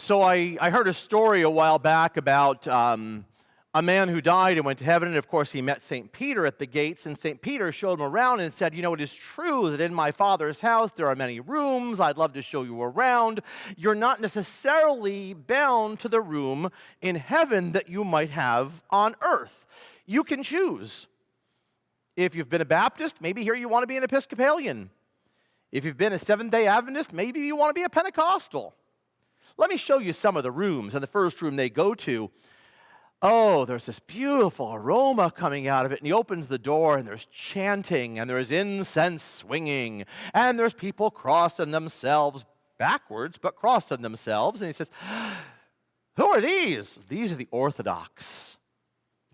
So I heard a story a while back about a man who died and went to heaven, and of course he met St. Peter at the gates, and St. Peter showed him around and said, it is true that in my Father's house there are many rooms. I'd love to show you around. You're not necessarily bound to the room in heaven that you might have on earth. You can choose. If you've been a Baptist, maybe here you want to be an Episcopalian. If you've been a Seventh-day Adventist, maybe you want to be a Pentecostal. Let me show you some of the rooms. And the first room they go to, there's this beautiful aroma coming out of it. And he opens the door, and there's chanting, and there's incense swinging, and there's people crossing themselves backwards, but crossing themselves. And he says, who are these? These are the Orthodox.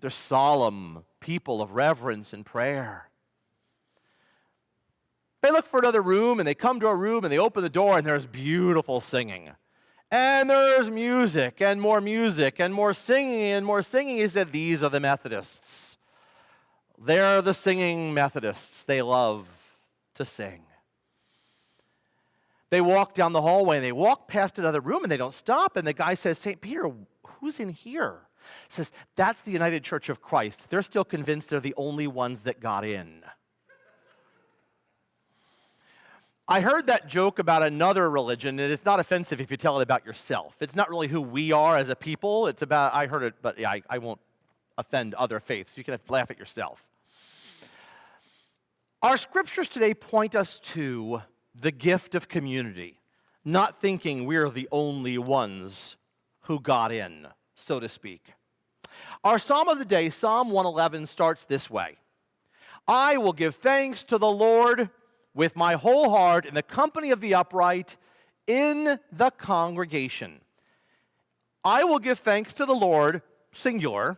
They're solemn people of reverence and prayer. They look for another room, and they come to a room, and they open the door, and there's beautiful singing. And there's music, and more music, and more singing, and more singing. He said, these are the Methodists. They're the singing Methodists. They love to sing. They walk down the hallway, and they walk past another room, and they don't stop. And the guy says, St. Peter, who's in here? He says, that's the United Church of Christ. They're still convinced they're the only ones that got in. I heard that joke about another religion, and it's not offensive if you tell it about yourself. It's not really who we are as a people. It's about, I heard it, but yeah, I won't offend other faiths. You can laugh at yourself. Our scriptures today point us to the gift of community, not thinking we're the only ones who got in, so to speak. Our psalm of the day, Psalm 111, starts this way. I will give thanks to the Lord with my whole heart in the company of the upright in the congregation. I will give thanks to the Lord, singular,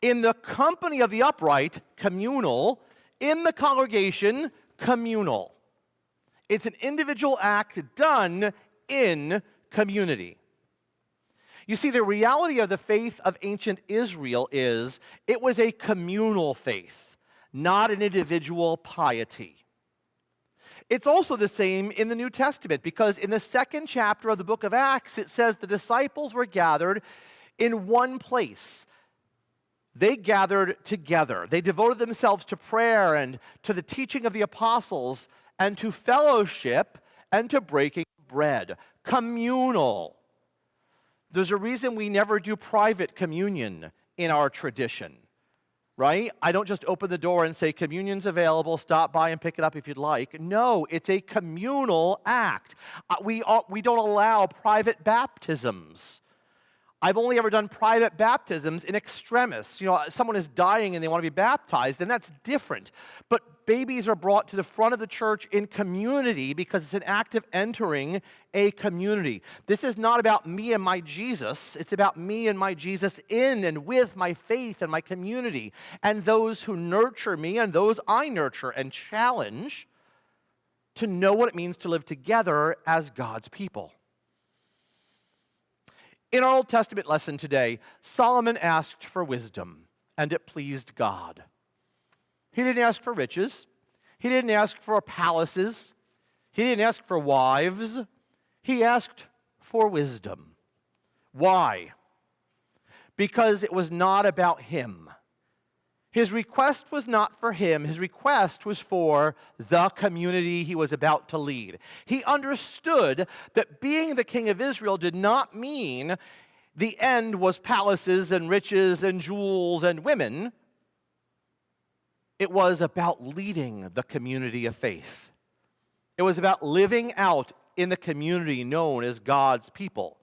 in the company of the upright, communal, in the congregation, communal. It's an individual act done in community. You see, the reality of the faith of ancient Israel is it was a communal faith, not an individual piety. It's also the same in the New Testament, because in the second chapter of the book of Acts, it says the disciples were gathered in one place. They gathered together. They devoted themselves to prayer and to the teaching of the apostles and to fellowship and to breaking bread. Communal. There's a reason we never do private communion in our tradition, right? I don't just open the door and say, communion's available, stop by and pick it up if you'd like. No, it's a communal act. We don't allow private baptisms. I've only ever done private baptisms in extremis. Someone is dying and they want to be baptized, then that's different. But babies are brought to the front of the church in community because it's an act of entering a community. This is not about me and my Jesus. It's about me and my Jesus in and with my faith and my community and those who nurture me and those I nurture and challenge to know what it means to live together as God's people. In our Old Testament lesson today, Solomon asked for wisdom, and it pleased God. He didn't ask for riches. He didn't ask for palaces. He didn't ask for wives. He asked for wisdom. Why? Because it was not about him. His request was not for him. His request was for the community he was about to lead. He understood that being the king of Israel did not mean the end was palaces and riches and jewels and women. It was about leading the community of faith. It was about living out in the community known as God's people.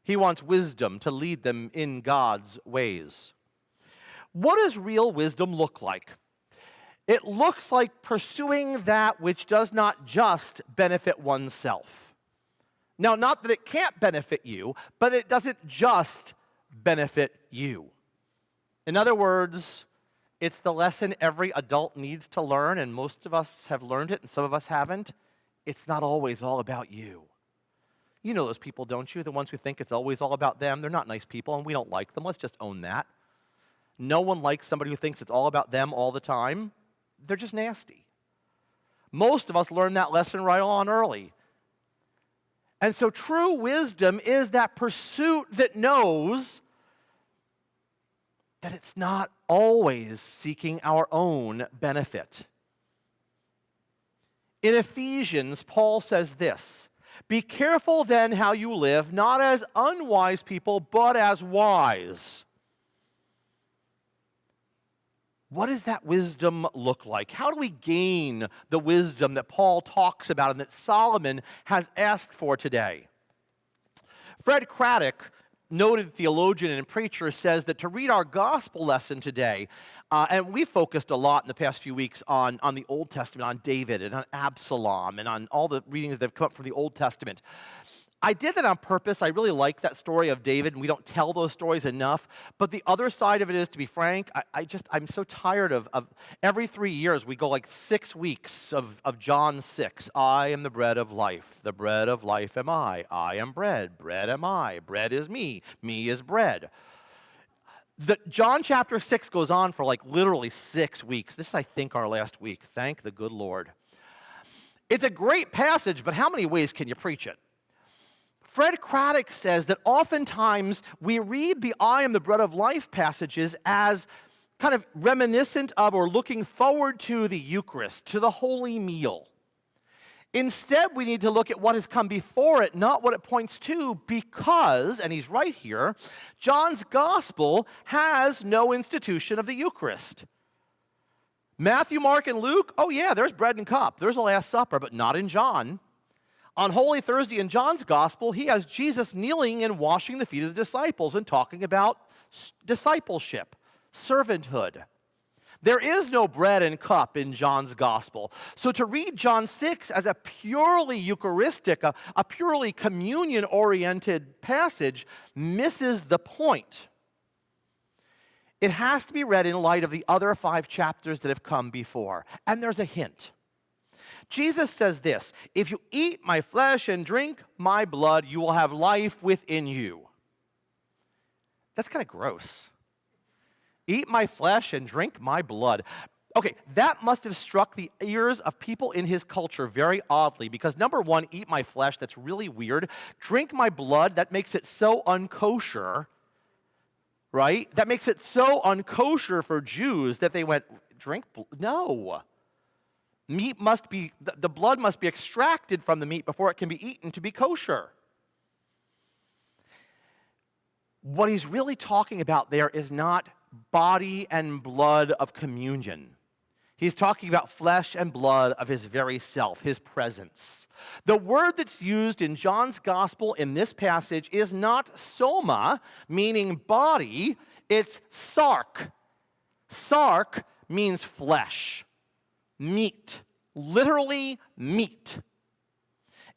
He wants wisdom to lead them in God's ways. What does real wisdom look like? It looks like pursuing that which does not just benefit oneself. Now, not that it can't benefit you, but it doesn't just benefit you. In other words, it's the lesson every adult needs to learn, and most of us have learned it and some of us haven't. It's not always all about you. You know those people, don't you? The ones who think it's always all about them. They're not nice people, and we don't like them. Let's just own that. No one likes somebody who thinks it's all about them all the time. They're just nasty. Most of us learn that lesson right on early. And so true wisdom is that pursuit that knows that it's not always seeking our own benefit. In Ephesians, Paul says this, "Be careful then how you live, not as unwise people, but as wise." What does that wisdom look like? How do we gain the wisdom that Paul talks about and that Solomon has asked for today? Fred Craddock, noted theologian and preacher, says that to read our gospel lesson today, and we focused a lot in the past few weeks on the Old Testament, on David and on Absalom and on all the readings that have come up from the Old Testament. I did that on purpose. I really like that story of David, and we don't tell those stories enough. But the other side of it is, to be frank, I'm so tired of every 3 years we go like 6 weeks of John 6. I am the bread of life. The bread of life am I. I am bread. Bread am I. Bread is me. Me is bread. John chapter 6 goes on for like literally 6 weeks. This is, I think, our last week. Thank the good Lord. It's a great passage, but how many ways can you preach it? Fred Craddock says that oftentimes we read the I am the bread of life passages as kind of reminiscent of or looking forward to the Eucharist, to the holy meal. Instead, we need to look at what has come before it, not what it points to, because, and he's right here, John's gospel has no institution of the Eucharist. Matthew, Mark, and Luke, oh yeah, there's bread and cup. There's a Last Supper, but not in John. On Holy Thursday in John's gospel, he has Jesus kneeling and washing the feet of the disciples and talking about discipleship, servanthood. There is no bread and cup in John's gospel. So to read John 6 as a purely Eucharistic, a purely communion-oriented passage misses the point. It has to be read in light of the other 5 chapters that have come before. And there's a hint. Jesus says this, "If you eat my flesh and drink my blood, you will have life within you." That's kind of gross. Eat my flesh and drink my blood. Okay, that must have struck the ears of people in his culture very oddly, because number one, eat my flesh, that's really weird. Drink my blood, that makes it so unkosher, right? That makes it so unkosher for Jews that they went, no. Meat must be, the blood must be extracted from the meat before it can be eaten to be kosher. What he's really talking about there is not body and blood of communion. He's talking about flesh and blood of his very self, his presence. The word that's used in John's gospel in this passage is not soma, meaning body, it's sark. Sark means flesh. Meat, literally meat.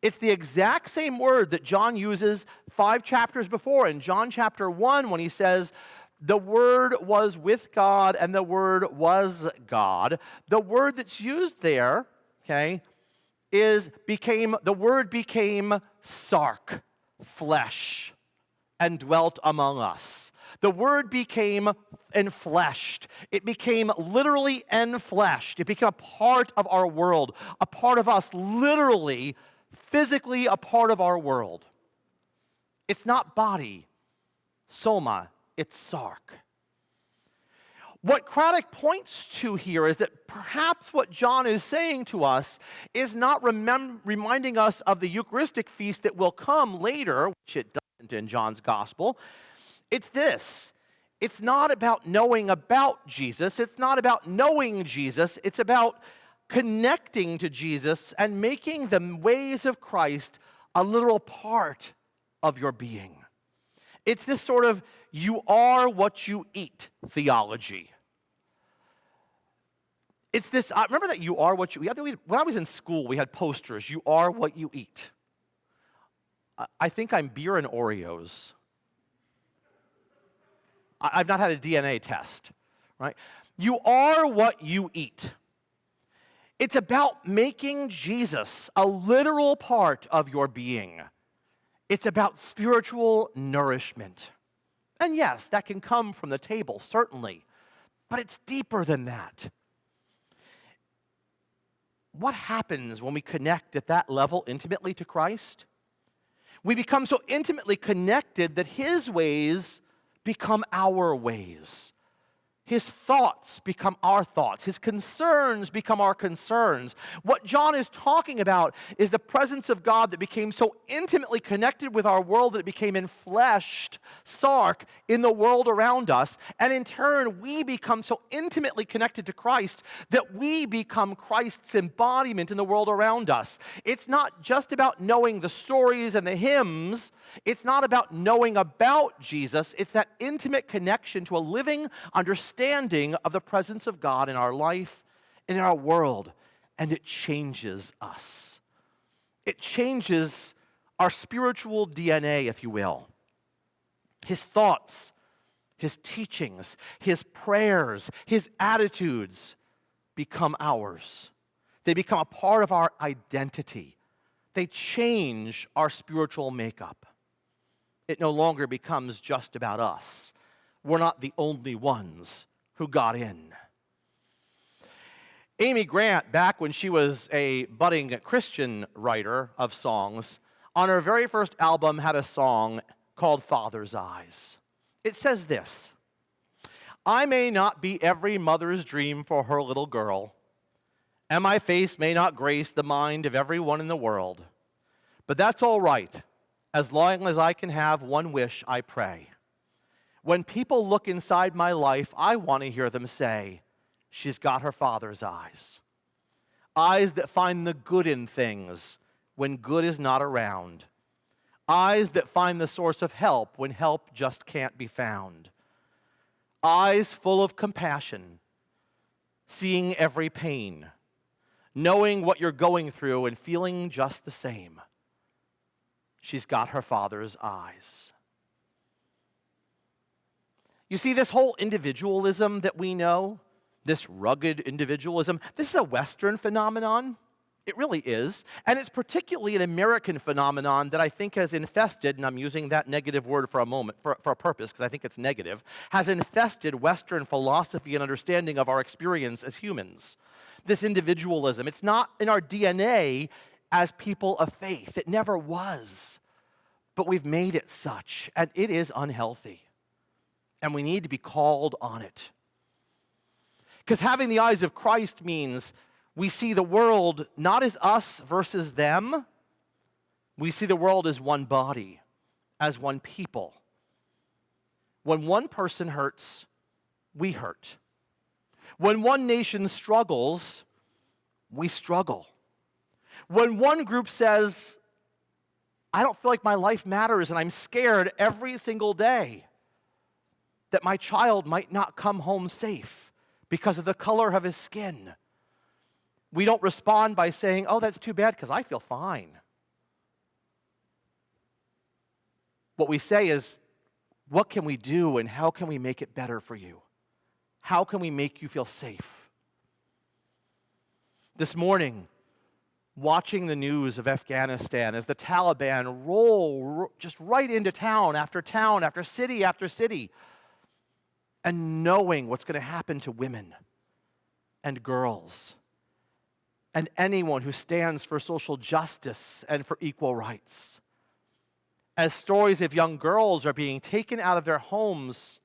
It's the exact same word that John uses 5 chapters before in John chapter 1 when he says, the Word was with God and the Word was God. The word that's used there, okay, the Word became sark, flesh, and dwelt among us. The Word became enfleshed. It became literally enfleshed. It became a part of our world, a part of us, literally, physically a part of our world. It's not body, soma, it's sark. What Craddock points to here is that perhaps what John is saying to us is not reminding us of the Eucharistic feast that will come later, which it doesn't in John's gospel. It's this. It's not about knowing about Jesus. It's not about knowing Jesus. It's about connecting to Jesus and making the ways of Christ a literal part of your being. It's this sort of you are what you eat theology. It's this, remember that you are what you eat? When I was in school, we had posters, you are what you eat. I think I'm beer and Oreos. I've not had a DNA test, right? You are what you eat. It's about making Jesus a literal part of your being. It's about spiritual nourishment. And yes, that can come from the table, certainly, but it's deeper than that. What happens when we connect at that level intimately to Christ? We become so intimately connected that his ways become our ways. His thoughts become our thoughts. His concerns become our concerns. What John is talking about is the presence of God that became so intimately connected with our world that it became enfleshed, sark, in the world around us. And in turn, we become so intimately connected to Christ that we become Christ's embodiment in the world around us. It's not just about knowing the stories and the hymns. It's not about knowing about Jesus. It's that intimate connection to a living understanding of the presence of God in our life and in our world, and it changes us. It changes our spiritual DNA, if you will. His thoughts, his teachings, his prayers, his attitudes become ours. They become a part of our identity. They change our spiritual makeup. It no longer becomes just about us. We're not the only ones who got in. Amy Grant, back when she was a budding Christian writer of songs, on her very first album had a song called Father's Eyes. It says this: I may not be every mother's dream for her little girl, and my face may not grace the mind of everyone in the world, but that's all right, as long as I can have one wish I pray. When people look inside my life, I want to hear them say, she's got her father's eyes. Eyes that find the good in things when good is not around. Eyes that find the source of help when help just can't be found. Eyes full of compassion, seeing every pain, knowing what you're going through and feeling just the same. She's got her father's eyes. You see, this whole individualism that we know, this rugged individualism, this is a Western phenomenon. It really is. And it's particularly an American phenomenon that I think has infested, and I'm using that negative word for a moment, for a purpose, because I think it's negative, has infested Western philosophy and understanding of our experience as humans. This individualism, it's not in our DNA as people of faith. It never was. But we've made it such, and it is unhealthy. And we need to be called on it. Because having the eyes of Christ means we see the world not as us versus them. We see the world as one body, as one people. When one person hurts, we hurt. When one nation struggles, we struggle. When one group says, I don't feel like my life matters and I'm scared every single day that my child might not come home safe because of the color of his skin. We don't respond by saying, oh, that's too bad because I feel fine. What we say is, what can we do and how can we make it better for you? How can we make you feel safe? This morning, watching the news of Afghanistan as the Taliban roll just right into town after city, and knowing what's going to happen to women and girls and anyone who stands for social justice and for equal rights. As stories of young girls are being taken out of their homes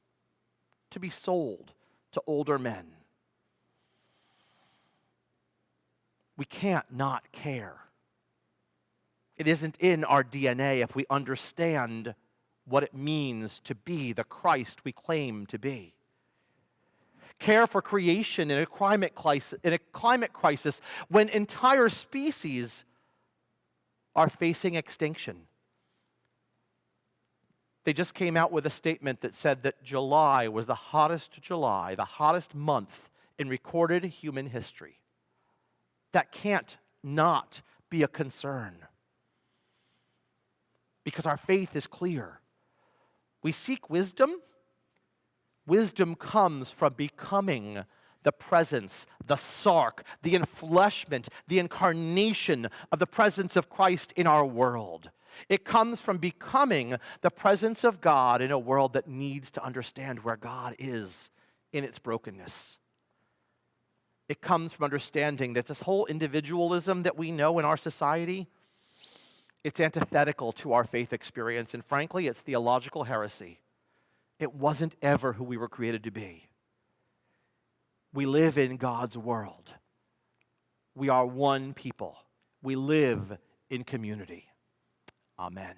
to be sold to older men. We can't not care. It isn't in our DNA if we understand what it means to be the Christ we claim to be. Care for creation in a climate crisis when entire species are facing extinction. They just came out with a statement that said that July was the hottest month in recorded human history. That can't not be a concern because our faith is clear. We seek wisdom. Wisdom comes from becoming the presence, the sark, the enfleshment, the incarnation of the presence of Christ in our world. It comes from becoming the presence of God in a world that needs to understand where God is in its brokenness. It comes from understanding that this whole individualism that we know in our society, It's antithetical to our faith experience, and frankly, it's theological heresy. It wasn't ever who we were created to be. We live in God's world. We are one people. We live in community. Amen.